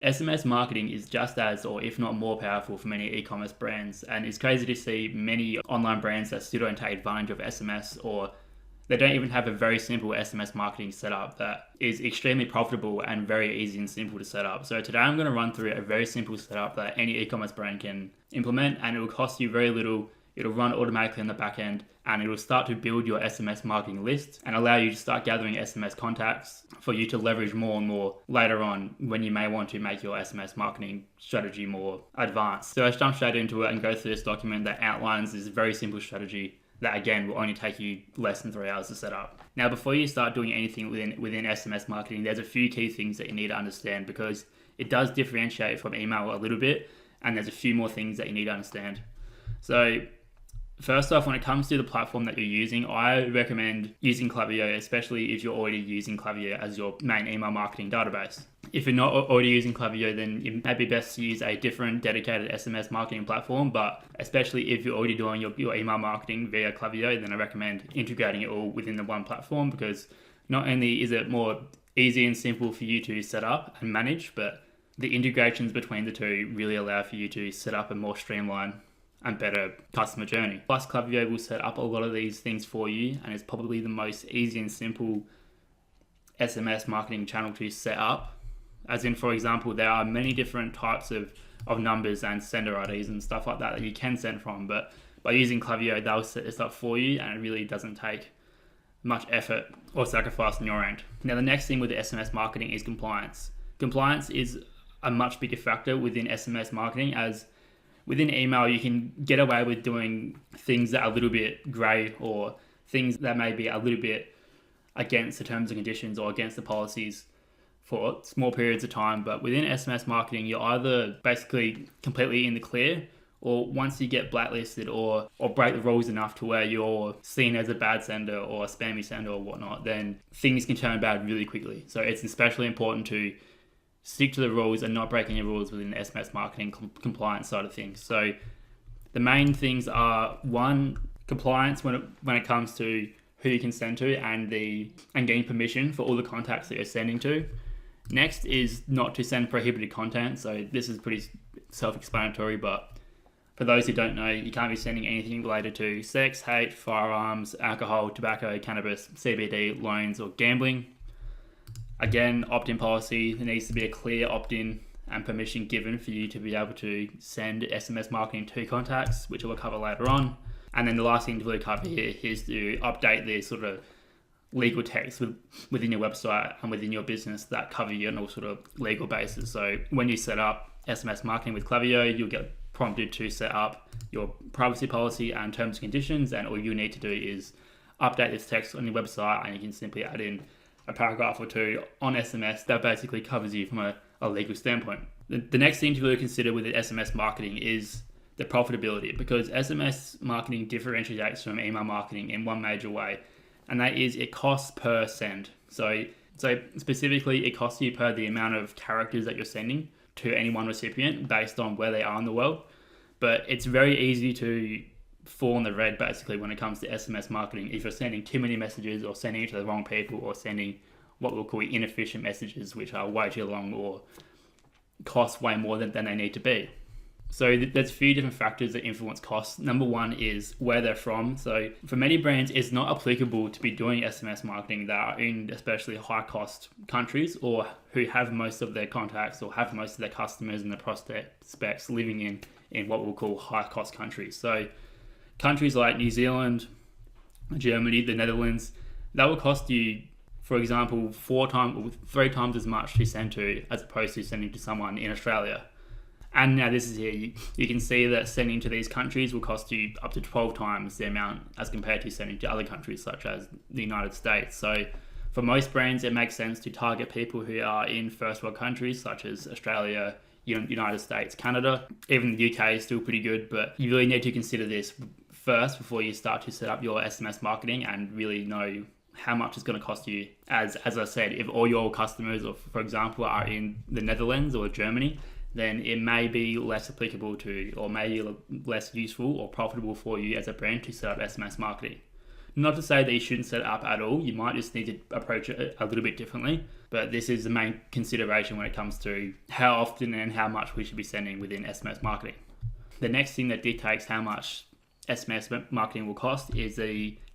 SMS marketing is just as, or if not more powerful for many e-commerce brands, and it's crazy to see many online brands that still don't take advantage of SMS, or they don't even have a very simple SMS marketing setup that is extremely profitable and very easy and simple to set up. So today I'm going to run through a very simple setup that any e-commerce brand can implement, and it will cost you very little. It'll run automatically on the back end, and it will start to build your SMS marketing list and allow you to start gathering SMS contacts for you to leverage more and more later on when you may want to make your SMS marketing strategy more advanced. So let's jump straight into it and go through this document that outlines this very simple strategy that, again, will only take you less than 3 hours to set up. Now, before you start doing anything within SMS marketing, there's a few key things that you need to understand, because it does differentiate from email a little bit, and there's a few more things that you need to understand. So first off, when it comes to the platform that you're using, I recommend using Klaviyo, especially if you're already using Klaviyo as your main email marketing database. If you're not already using Klaviyo, then it may be best to use a different dedicated SMS marketing platform, but especially if you're already doing your email marketing via Klaviyo, then I recommend integrating it all within the one platform, because not only is it more easy and simple for you to set up and manage, but the integrations between the two really allow for you to set up a more streamlined and better customer journey. Plus, Klaviyo will set up a lot of these things for you, and it's probably the most easy and simple SMS marketing channel to set up. As in, for example, there are many different types of numbers and sender IDs and stuff like that you can send from, but by using Klaviyo, they'll set this up for you, and it really doesn't take much effort or sacrifice on your end. Now, the next thing with the SMS marketing is compliance. Compliance is a much bigger factor within SMS marketing, as within email, you can get away with doing things that are a little bit grey, or things that may be a little bit against the terms and conditions or against the policies for small periods of time. But within SMS marketing, you're either basically completely in the clear, or once you get blacklisted or break the rules enough to where you're seen as a bad sender or a spammy sender or whatnot, then things can turn bad really quickly. So it's especially important to stick to the rules and not break any rules within the SMS marketing compliance side of things. So the main things are, one, compliance when it comes to who you can send to and getting permission for all the contacts that you're sending to. Next is not to send prohibited content. So this is pretty self-explanatory, but for those who don't know, you can't be sending anything related to sex, hate, firearms, alcohol, tobacco, cannabis, CBD, loans, or gambling. Again, opt-in policy, there needs to be a clear opt-in and permission given for you to be able to send SMS marketing to contacts, which we'll cover later on. And then the last thing to really cover here is to update the sort of legal text within your website and within your business that cover you on all sort of legal basis. So when you set up SMS marketing with Klaviyo, you'll get prompted to set up your privacy policy and terms and conditions, and all you need to do is update this text on your website, and you can simply add in a paragraph or two on SMS that basically covers you from a legal standpoint. The next thing to really consider with the SMS marketing is the profitability, because SMS marketing differentiates from email marketing in one major way, and that is it costs per send. So specifically, it costs you per the amount of characters that you're sending to any one recipient based on where they are in the world. But it's very easy to fall in the red basically when it comes to SMS marketing if you're sending too many messages, or sending it to the wrong people, or sending what we'll call inefficient messages, which are way too long or cost way more than they need to be. So there's a few different factors that influence costs. Number one is where they're from. So for many brands, it's not applicable to be doing SMS marketing that are in especially high cost countries, or who have most of their contacts or have most of their customers and their prospects living in what we'll call high cost countries. So countries like New Zealand, Germany, the Netherlands, that will cost you, for example, 3 times as much to send to as opposed to sending to someone in Australia. And now this is here, you can see that sending to these countries will cost you up to 12 times the amount as compared to sending to other countries such as the United States. So for most brands, it makes sense to target people who are in first world countries such as Australia, United States, Canada. Even the UK is still pretty good, but you really need to consider this first before you start to set up your SMS marketing and really know how much it's going to cost you. As I said, if all your customers, or for example, are in the Netherlands or Germany, then it may be less applicable to, or maybe less useful or profitable for you as a brand to set up SMS marketing. Not to say that you shouldn't set it up at all. You might just need to approach it a little bit differently. But this is the main consideration when it comes to how often and how much we should be sending within SMS marketing. The next thing that dictates how much SMS marketing will cost is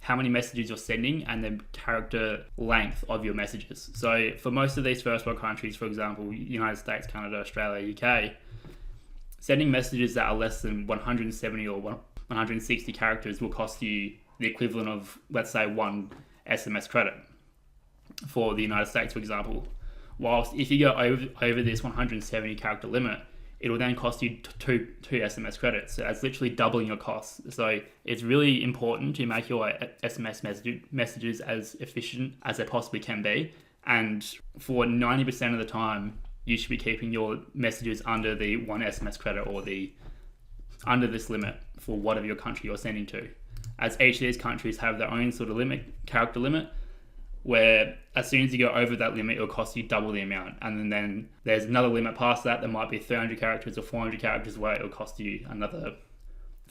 how many messages you're sending and the character length of your messages. So for most of these first world countries, for example, United States, Canada, Australia, UK, sending messages that are less than 170 or 160 characters will cost you the equivalent of, let's say, 1 SMS credit for the United States, for example. Whilst if you go over this 170 character limit, it will then cost you two SMS credits. So that's literally doubling your costs. So it's really important to make your SMS messages as efficient as they possibly can be. And for 90% of the time, you should be keeping your messages under the 1 SMS credit or under this limit for whatever your country you're sending to. As each of these countries have their own sort of character limit, where as soon as you go over that limit, it'll cost you double the amount. And then there's another limit past that might be 300 characters or 400 characters where it'll cost you another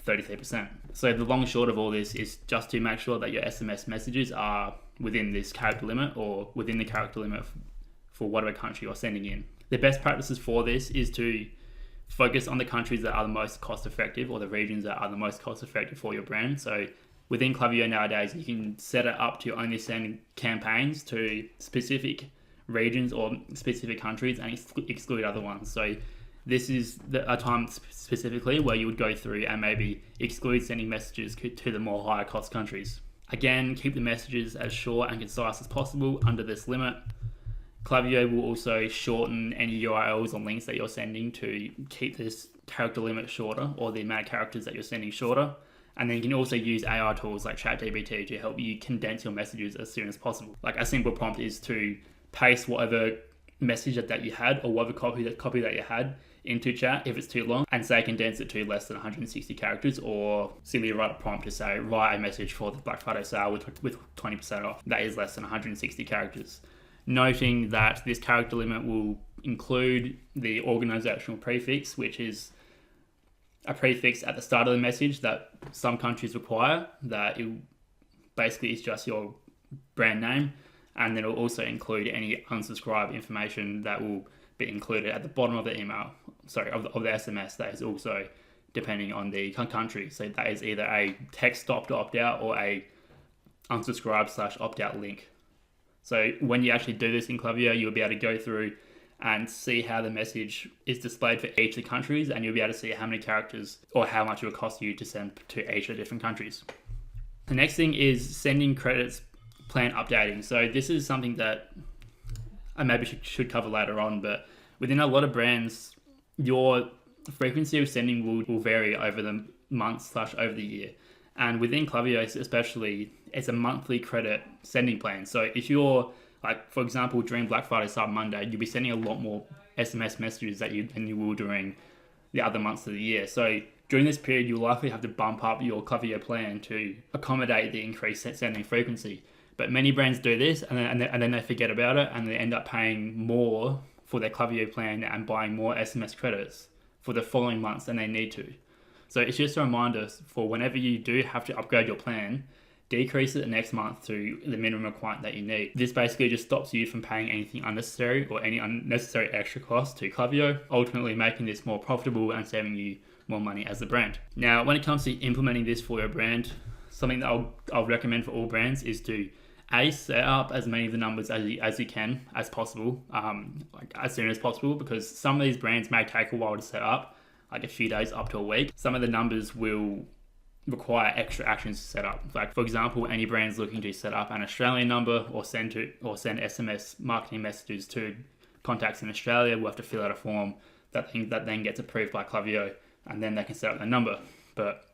33%. So the long and short of all this is just to make sure that your SMS messages are within this character limit or within the character limit for whatever country you're sending in. The best practices for this is to focus on the countries that are the most cost effective or the regions that are the most cost effective for your brand. So within Klaviyo nowadays, you can set it up to only send campaigns to specific regions or specific countries and exclude other ones. So this is a time specifically where you would go through and maybe exclude sending messages to the more higher cost countries. Again, keep the messages as short and concise as possible under this limit. Klaviyo will also shorten any URLs or links that you're sending to keep this character limit shorter or the amount of characters that you're sending shorter. And then you can also use AI tools like ChatGPT to help you condense your messages as soon as possible. Like a simple prompt is to paste whatever message that you had or whatever copy that you had into chat if it's too long, and say condense it to less than 160 characters, or simply write a prompt to say write a message for the Black Friday sale with 20% off. That is less than 160 characters. Noting that this character limit will include the organizational prefix, which is a prefix at the start of the message that some countries require, that it basically is just your brand name, and then it'll also include any unsubscribe information that will be included at the bottom of the email, of the SMS. That is also depending on the country. So that is either a text stop to opt out or a unsubscribe / opt out link. So when you actually do this in Klaviyo, you'll be able to go through and see how the message is displayed for each of the countries, and you'll be able to see how many characters or how much it will cost you to send to each of the different countries. The next thing is sending credits plan updating. So this is something that I maybe should cover later on, but within a lot of brands, your frequency of sending will vary over the months / over the year. And within Klaviyo especially, it's a monthly credit sending plan. So if you're, like, for example, during Black Friday Cyber Monday, you'll be sending a lot more SMS messages than you will during the other months of the year. So during this period, you'll likely have to bump up your Klaviyo plan to accommodate the increased sending frequency. But many brands do this and then they forget about it, and they end up paying more for their Klaviyo plan and buying more SMS credits for the following months than they need to. So it's just a reminder for whenever you do have to upgrade your plan, decrease it the next month to the minimum requirement that you need. This basically just stops you from paying anything unnecessary or any unnecessary extra costs to Klaviyo, ultimately making this more profitable and saving you more money as a brand. Now, when it comes to implementing this for your brand, something that I'll recommend for all brands is to set up as many of the numbers as you can as possible, as soon as possible, because some of these brands may take a while to set up, like a few days up to a week. Some of the numbers will require extra actions to set up. Like, for example, any brands looking to set up an Australian number or send SMS marketing messages to contacts in Australia will have to fill out a form that then gets approved by Klaviyo, and then they can set up their number. But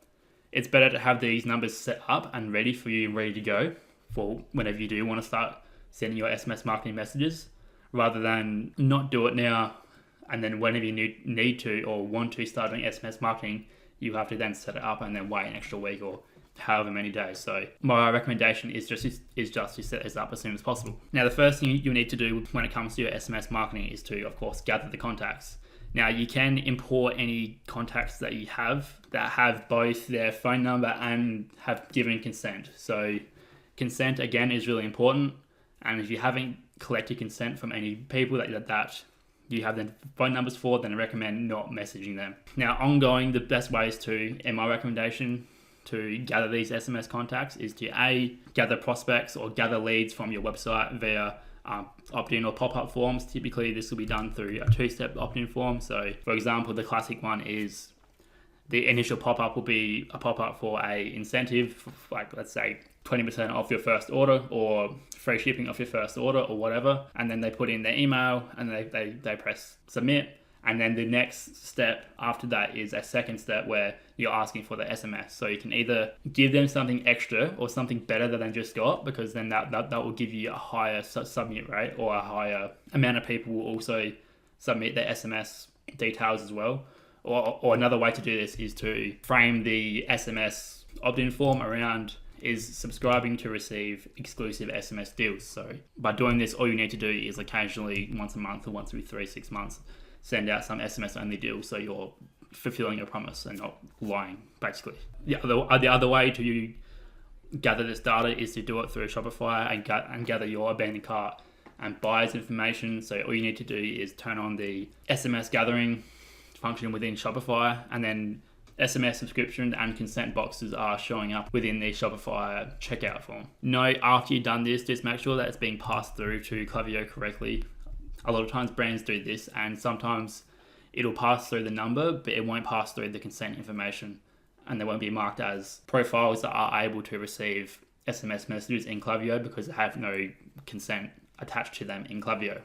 it's better to have these numbers set up and ready for you, ready to go for whenever you do want to start sending your SMS marketing messages, rather than not do it now, and then whenever you need to or want to start doing SMS marketing, you have to then set it up and then wait an extra week or however many days. So my recommendation is just to set this up as soon as possible. Now, the first thing you need to do when it comes to your SMS marketing is to, of course, gather the contacts. Now, you can import any contacts that you have that have both their phone number and have given consent. So Consent, again, is really important. And if you haven't collected consent from any people that you have their phone numbers for, then I recommend not messaging them. Now, ongoing, the best ways to, in my recommendation, to gather these SMS contacts is to gather prospects or gather leads from your website via opt-in or pop-up forms. Typically, this will be done through a two-step opt-in form. So, for example, the classic one is the initial pop-up will be a pop-up for a incentive, like let's say 20% off your first order or free shipping off your first order or whatever. And then they put in their email and they press submit. And then the next step after that is a second step where you're asking for the SMS. So you can either give them something extra or something better than they just got, because then that will give you a higher submit rate, or a higher amount of people will also submit their SMS details as well. Or another way to do this is to frame the SMS opt-in form around is subscribing to receive exclusive SMS deals. So by doing this, all you need to do is occasionally, once a month or once every 3-6 months, send out some SMS only deals, so you're fulfilling your promise and not lying, basically. The other way to gather this data is to do it through Shopify and gather your abandoned cart and buyers information. So all you need to do is turn on the SMS gathering function within Shopify, and then SMS subscription and consent boxes are showing up within the Shopify checkout form. Note, after you've done this, just make sure that it's being passed through to Klaviyo correctly. A lot of times brands do this, and sometimes it'll pass through the number, but it won't pass through the consent information, and they won't be marked as profiles that are able to receive SMS messages in Klaviyo because they have no consent attached to them in Klaviyo.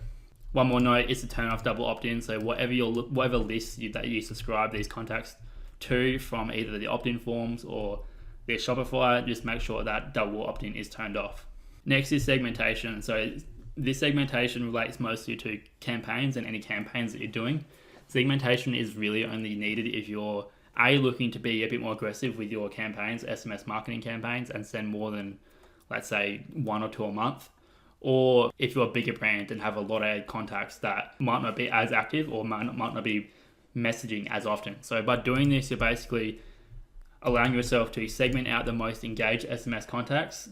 One more note is to turn off double opt-in. So whatever list that you subscribe these contacts to from either the opt-in forms or their Shopify, just make sure that double opt-in is turned off. Next is segmentation. So this segmentation relates mostly to campaigns and any campaigns that you're doing. Segmentation is really only needed if you're looking to be a bit more aggressive with your campaigns, SMS marketing campaigns, and send more than, let's say, 1 or 2 a month. Or if you're a bigger brand and have a lot of contacts that might not be as active or might not be messaging as often. So by doing this, you're basically allowing yourself to segment out the most engaged SMS contacts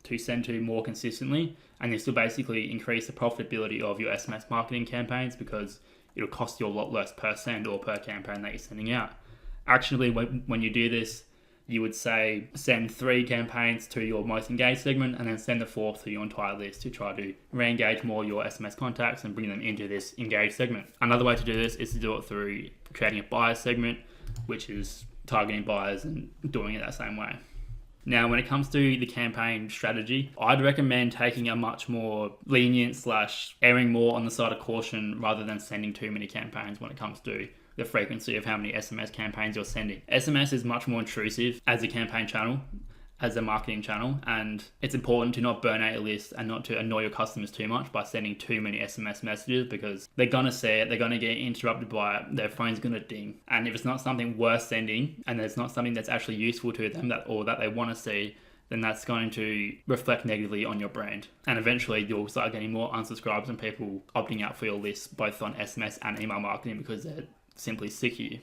to send to more consistently, and this will basically increase the profitability of your SMS marketing campaigns because it'll cost you a lot less per send or per campaign that you're sending out. Actually, when you do this, you would say send 3 campaigns to your most engaged segment and then send the 4th to your entire list to try to re-engage more your SMS contacts and bring them into this engaged segment. Another way to do this is to do it through creating a buyer segment, which is targeting buyers and doing it that same way. Now, when it comes to the campaign strategy, I'd recommend taking a much more lenient / erring more on the side of caution rather than sending too many campaigns when it comes to the frequency of how many SMS campaigns you're sending. SMS is much more intrusive as a campaign channel, as a marketing channel, and it's important to not burn out your list and not to annoy your customers too much by sending too many SMS messages, because they're gonna see it, they're gonna get interrupted by it, their phone's gonna ding. And if it's not something worth sending and it's not something that's actually useful to them or that they want to see, then that's going to reflect negatively on your brand. And eventually you'll start getting more unsubscribes and people opting out for your list, both on SMS and email marketing, because they're simply sick of you.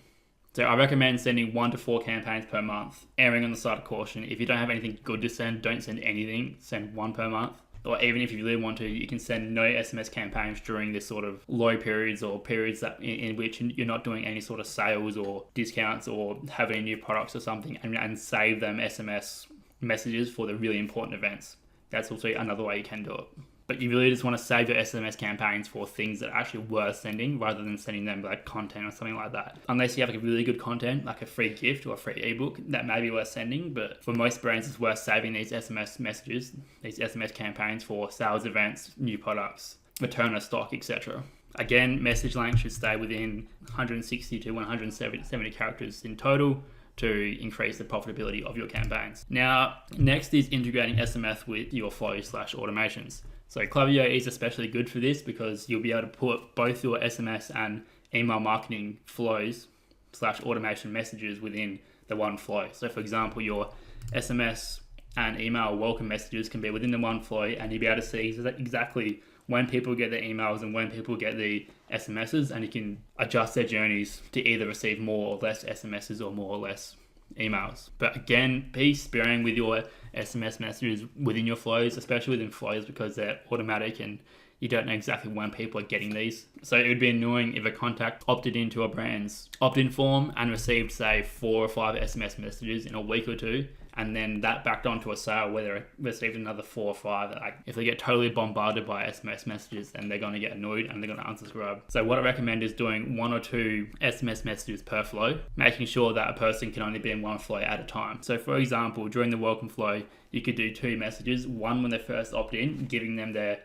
So I recommend sending 1 to 4 campaigns per month, erring on the side of caution. If you don't have anything good to send, don't send anything, send 1 per month. Or even if you really want to, you can send no SMS campaigns during this sort of low periods or periods that in which you're not doing any sort of sales or discounts or have any new products or something, and save them SMS messages for the really important events. That's also another way you can do it. But you really just want to save your SMS campaigns for things that are actually worth sending rather than sending them like content or something like that. Unless you have like a really good content, like a free gift or a free ebook, that may be worth sending. But for most brands, it's worth saving these SMS messages, these SMS campaigns for sales events, new products, return of stock, etc. Again, message length should stay within 160 to 170 characters in total to increase the profitability of your campaigns. Now, next is integrating SMS with your flows / automations. So Klaviyo is especially good for this because you'll be able to put both your SMS and email marketing flows / automation messages within the one flow. So for example, your SMS and email welcome messages can be within the one flow, and you'll be able to see exactly when people get the emails and when people get the SMSs, and you can adjust their journeys to either receive more or less SMSs or more or less emails. But again, be sparing with your SMS messages within your flows, especially within flows, because they're automatic and you don't know exactly when people are getting these. So it would be annoying if a contact opted into a brand's opt-in form and received, say, 4 or 5 SMS messages in a week or two, and then that backed onto a sale where they received another 4 or 5. Like, if they get totally bombarded by SMS messages, then they're going to get annoyed and they're going to unsubscribe. So what I recommend is doing 1 or 2 SMS messages per flow, making sure that a person can only be in one flow at a time. So for example, during the welcome flow, you could do 2 messages, one when they first opt in, giving them their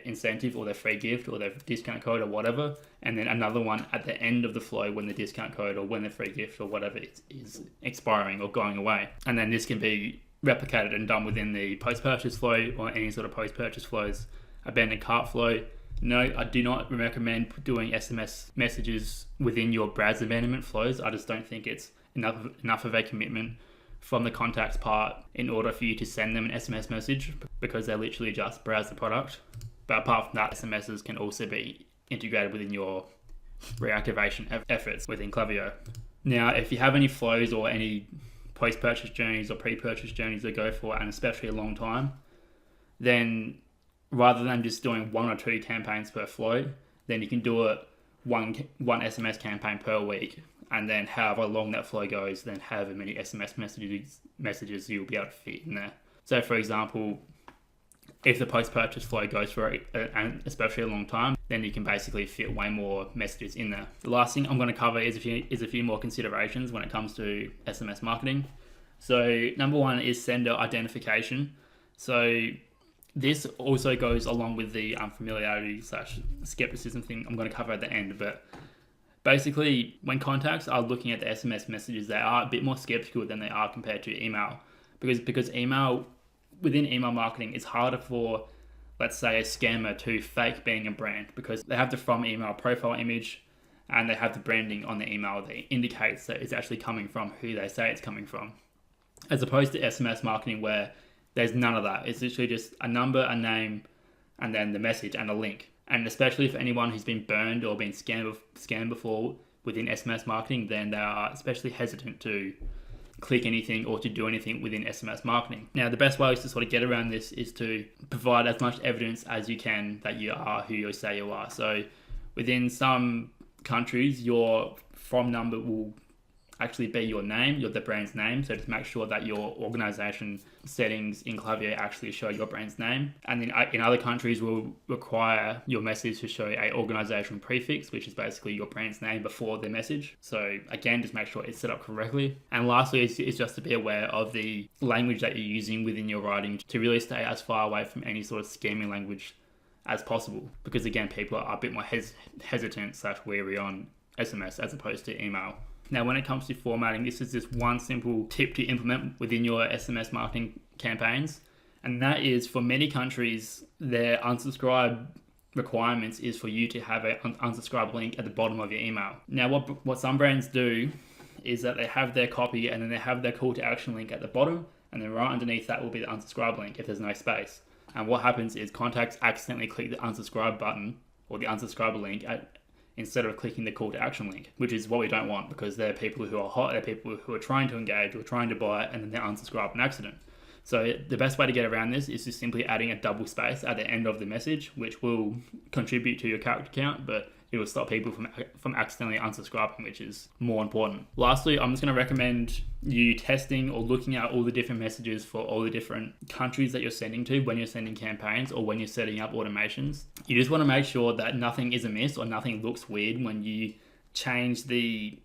incentive or their free gift or their discount code or whatever, and then another one at the end of the flow when the discount code or when the free gift or whatever is expiring or going away. And then this can be replicated and done within the post-purchase flow or any sort of post-purchase flows. Abandoned cart flow. No, I do not recommend doing SMS messages within your browse abandonment flows. I just don't think it's enough of a commitment from the contacts part in order for you to send them an SMS message, because they literally just browse the product. But apart from that, SMSs can also be integrated within your reactivation efforts within Klaviyo. Now, if you have any flows or any post-purchase journeys or pre-purchase journeys that go for and especially a long time, then rather than just doing 1 or 2 campaigns per flow, then you can do it one SMS campaign per week. And then however long that flow goes, then however many SMS messages you'll be able to fit in there. So for example, if the post-purchase flow goes for and especially a long time, then you can basically fit way more messages in there. The last thing I'm going to cover is a few more considerations when it comes to SMS marketing. So number 1 is sender identification. So this also goes along with the unfamiliarity / skepticism thing I'm going to cover at the end, but basically, when contacts are looking at the SMS messages, they are a bit more skeptical than they are compared to email. Because within email marketing, it's harder for, let's say, a scammer to fake being a brand, because they have the from email profile image and they have the branding on the email that indicates that it's actually coming from who they say it's coming from. As opposed to SMS marketing, where there's none of that. It's literally just a number, a name, and then the message and a link. And especially for anyone who's been burned or been scammed before within SMS marketing, then they are especially hesitant to click anything or to do anything within SMS marketing. Now, the best way to sort of get around this is to provide as much evidence as you can that you are who you say you are. So within some countries, your from number will actually be your name, the brand's name. So just make sure that your organization settings in Klaviyo actually show your brand's name. And then in other countries, will require your message to show a organization prefix, which is basically your brand's name before the message. So again, just make sure it's set up correctly. And lastly, is just to be aware of the language that you're using within your writing to really stay as far away from any sort of scamming language as possible. Because again, people are a bit more hesitant / wary on SMS as opposed to email. Now, when it comes to formatting, this is just one simple tip to implement within your SMS marketing campaigns. And that is, for many countries, their unsubscribe requirements is for you to have an unsubscribe link at the bottom of your email. Now, what some brands do is that they have their copy and then they have their call to action link at the bottom, and then right underneath that will be the unsubscribe link if there's no space. And what happens is contacts accidentally click the unsubscribe button or the unsubscribe link instead of clicking the call to action link, which is what we don't want, because they're people who are hot, they're people who are trying to engage or trying to buy, and then they unsubscribe on accident. So the best way to get around this is just simply adding a double space at the end of the message, which will contribute to your character count, but it will stop people from accidentally unsubscribing, which is more important. Lastly, I'm just going to recommend you testing or looking at all the different messages for all the different countries that you're sending to when you're sending campaigns or when you're setting up automations. You just want to make sure that nothing is amiss or nothing looks weird when you change the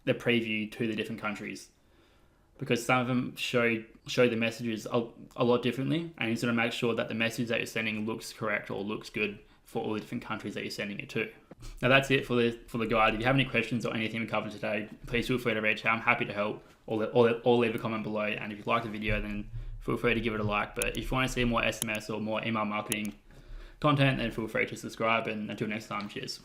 preview to the different countries, because some of them show the messages a lot differently, and you sort of make sure that the message that you're sending looks correct or looks good for all the different countries that you're sending it to. Now that's it for the guide. If you have any questions or anything we covered today, please feel free to reach out. I'm happy to help, or leave a comment below. And if you like the video, then feel free to give it a like. But if you want to see more SMS or more email marketing content, then feel free to subscribe. And until next time, cheers.